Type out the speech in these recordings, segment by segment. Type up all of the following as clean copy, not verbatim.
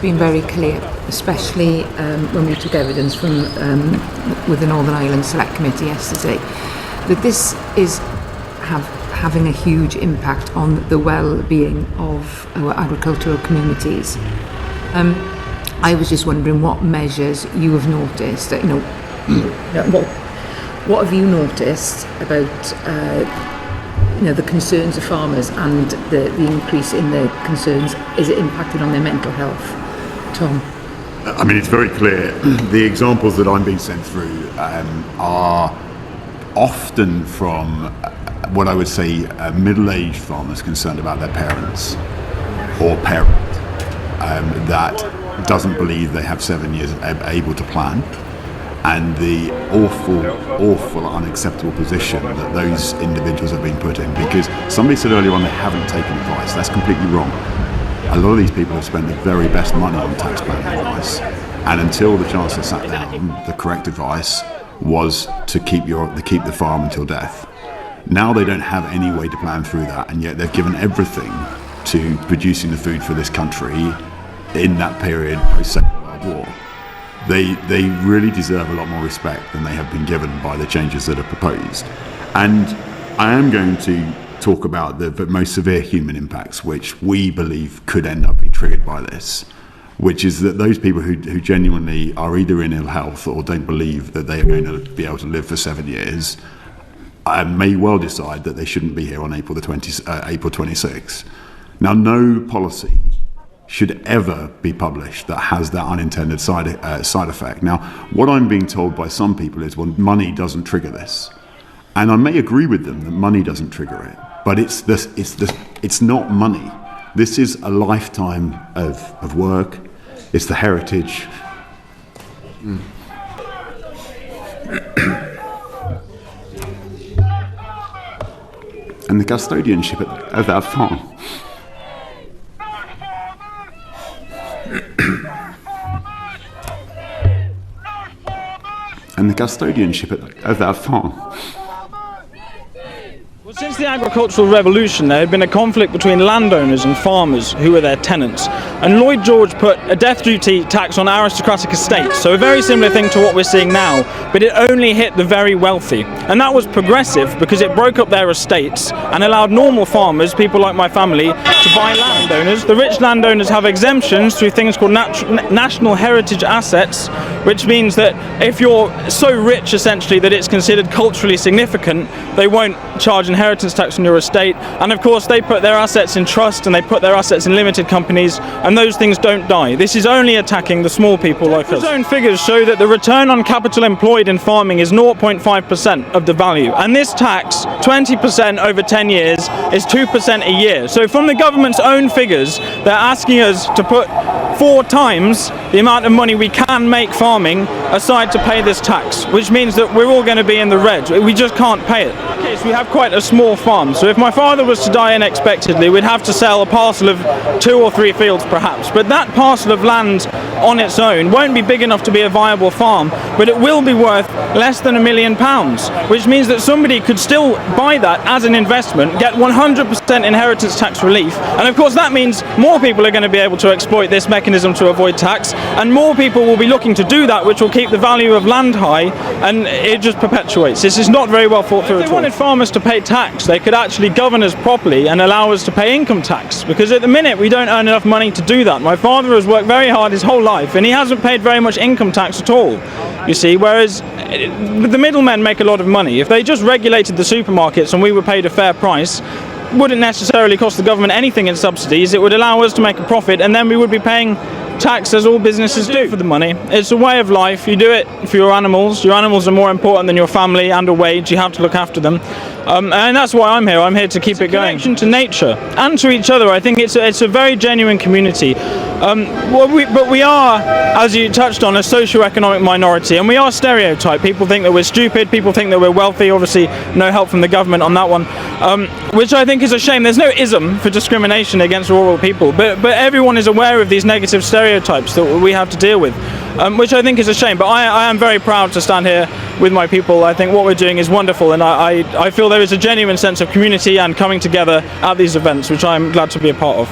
been very clear, especially when we took evidence from with the Northern Ireland Select Committee yesterday, that this is having a huge impact on the well-being of our agricultural communities. I was just wondering what measures you have noticed. What have you noticed about the concerns of farmers and the increase in the concerns? Is it impacted on their mental health? Tom? I mean, it's very clear. The examples that I'm being sent through are often from what I would say middle-aged farmers concerned about their parents or parent that doesn't believe they have 7 years able to plan, and the awful, unacceptable position that those individuals have been put in. Because somebody said earlier on they haven't taken advice. That's completely wrong. A lot of these people have spent the very best money on tax planning advice, and until the Chancellor sat down, the correct advice was to keep the farm until death. Now they don't have any way to plan through that, and yet they've given everything to producing the food for this country in that period post-Second World War. They really deserve a lot more respect than they have been given by the changes that are proposed. And I am going to talk about the most severe human impacts which we believe could end up being triggered by this, which is that those people who genuinely are either in ill health or don't believe that they are going to be able to live for 7 years may well decide that they shouldn't be here on April 26th. Now, no policy should ever be published that has that unintended side effect. Now, what I'm being told by some people is, well, money doesn't trigger this, and I may agree with them that money doesn't trigger it, but it's not money. This is a lifetime of work. It's the heritage. And the custodianship of that farm. And the custodianship of that farm. Well, since the agricultural revolution, there had been a conflict between landowners and farmers who were their tenants. And Lloyd George put a death duty tax on aristocratic estates, so a very similar thing to what we're seeing now, but it only hit the very wealthy. And that was progressive because it broke up their estates and allowed normal farmers, people like my family, to buy landowners. The rich landowners have exemptions through things called national heritage assets, which means that if you're so rich, essentially, that it's considered culturally significant, they won't charge inheritance tax on your estate. And of course, they put their assets in trust and they put their assets in limited companies, and those things don't die. This is only attacking the small people like us. His own figures show that the return on capital employed in farming is 0.5% of the value, and this tax, 20% over 10 years, is 2% a year. So from the government's own figures, they're asking us to put 4 times the amount of money we can make farming aside to pay this tax, which means that we're all going to be in the red. We just can't pay it. In case we have quite a small farm, so if my father was to die unexpectedly, we'd have to sell a parcel of 2 or 3 fields perhaps, but that parcel of land on its own won't be big enough to be a viable farm, but it will be worth less than £1 million, which means that somebody could still buy that as an investment, get 100% inheritance tax relief, and of course that means more people are going to be able to exploit this mechanism to avoid tax, and more people will be looking to do that, which will keep the value of land high, and it just perpetuates. This is not very well thought through. If they wanted farmers to pay tax, they could actually govern us properly and allow us to pay income tax, because at the minute we don't earn enough money to do that. My father has worked very hard his whole life and he hasn't paid very much income tax at all, you see, whereas the middlemen make a lot of money. If they just regulated the supermarkets and we were paid a fair price, it wouldn't necessarily cost the government anything in subsidies. It would allow us to make a profit, and then we would be paying tax as all businesses do for the money. It's a way of life. You do it for your animals. Your animals are more important than your family and a wage. You have to look after them. And that's why I'm here. I'm here to keep it going. Connection to nature and to each other. I think it's a very genuine community. But we are, as you touched on, a socio-economic minority, and we are stereotyped. People think that we're stupid. People think that we're wealthy. Obviously, no help from the government on that one, which I think is a shame. There's no ism for discrimination against rural people, but everyone is aware of these negative stereotypes that we have to deal with, which I think is a shame. But I am very proud to stand here with my people. I think what we're doing is wonderful, and I feel there is a genuine sense of community and coming together at these events, which I'm glad to be a part of.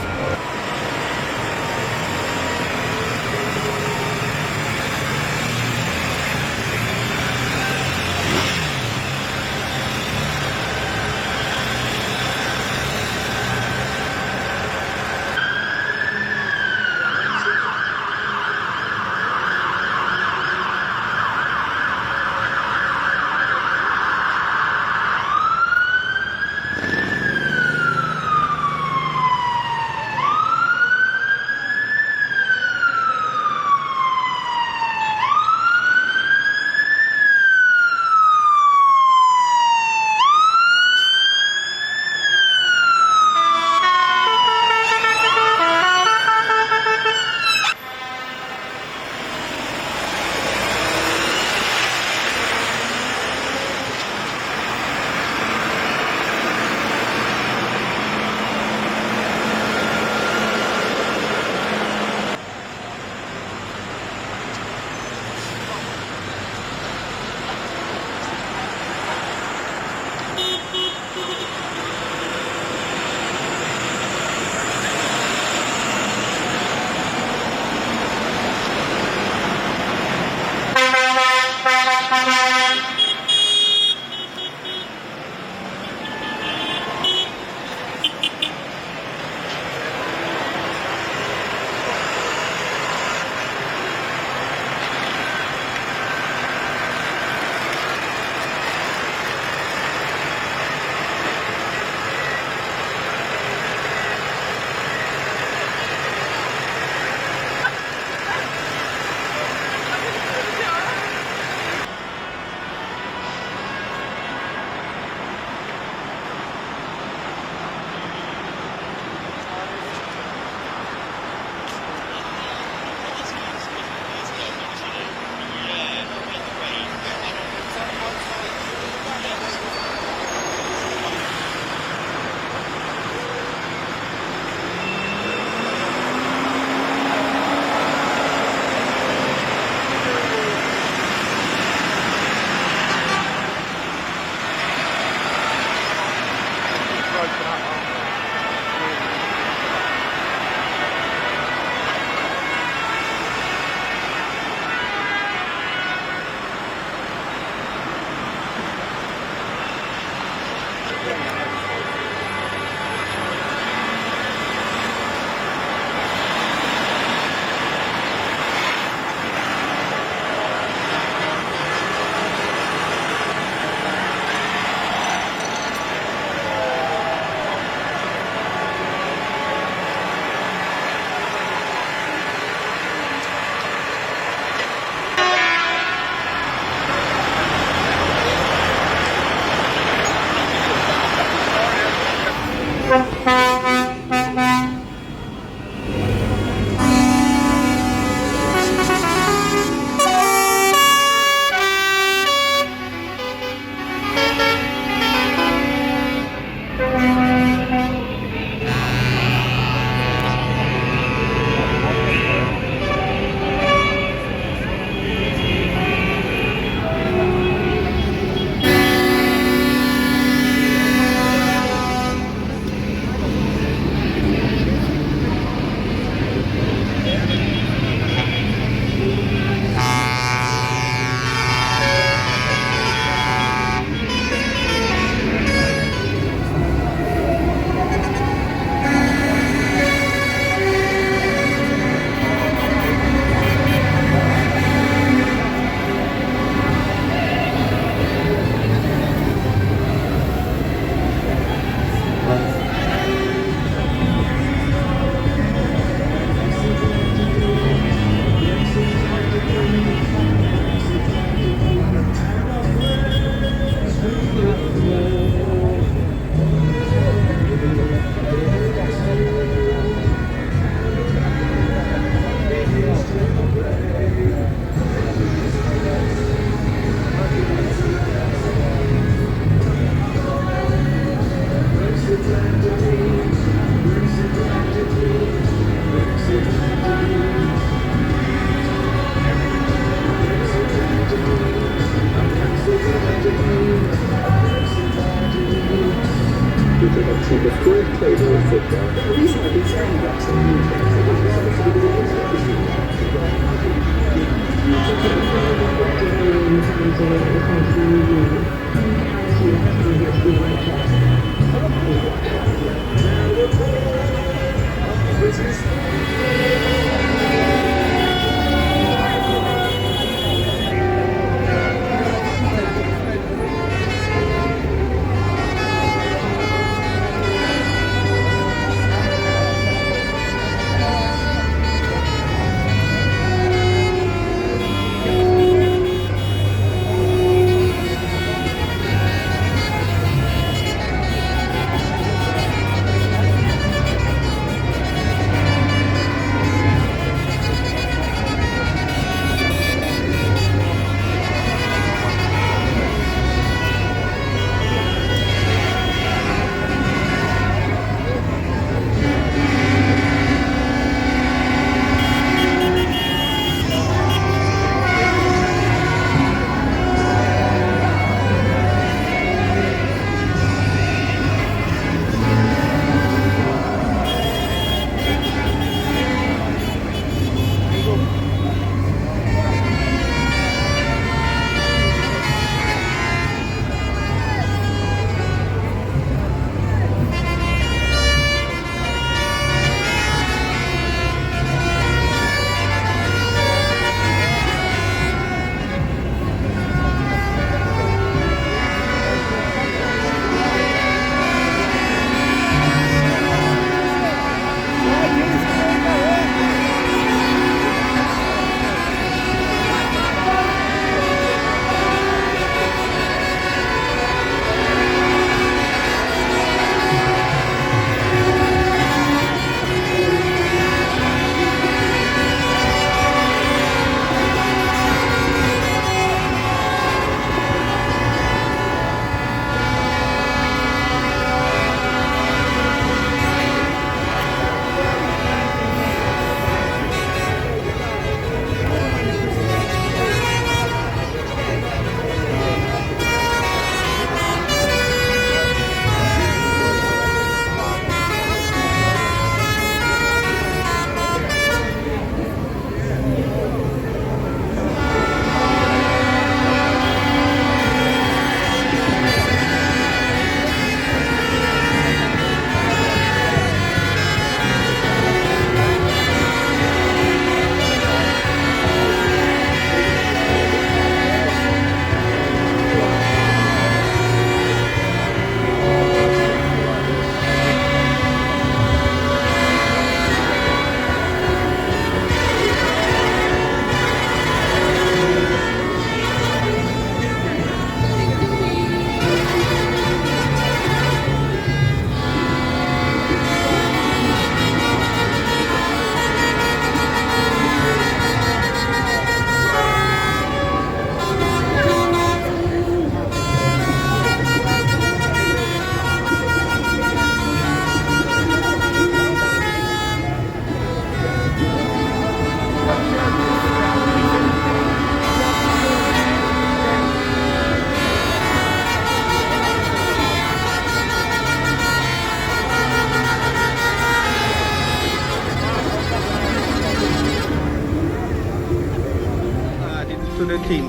to the team.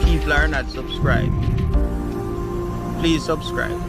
People are not subscribed. Please subscribe.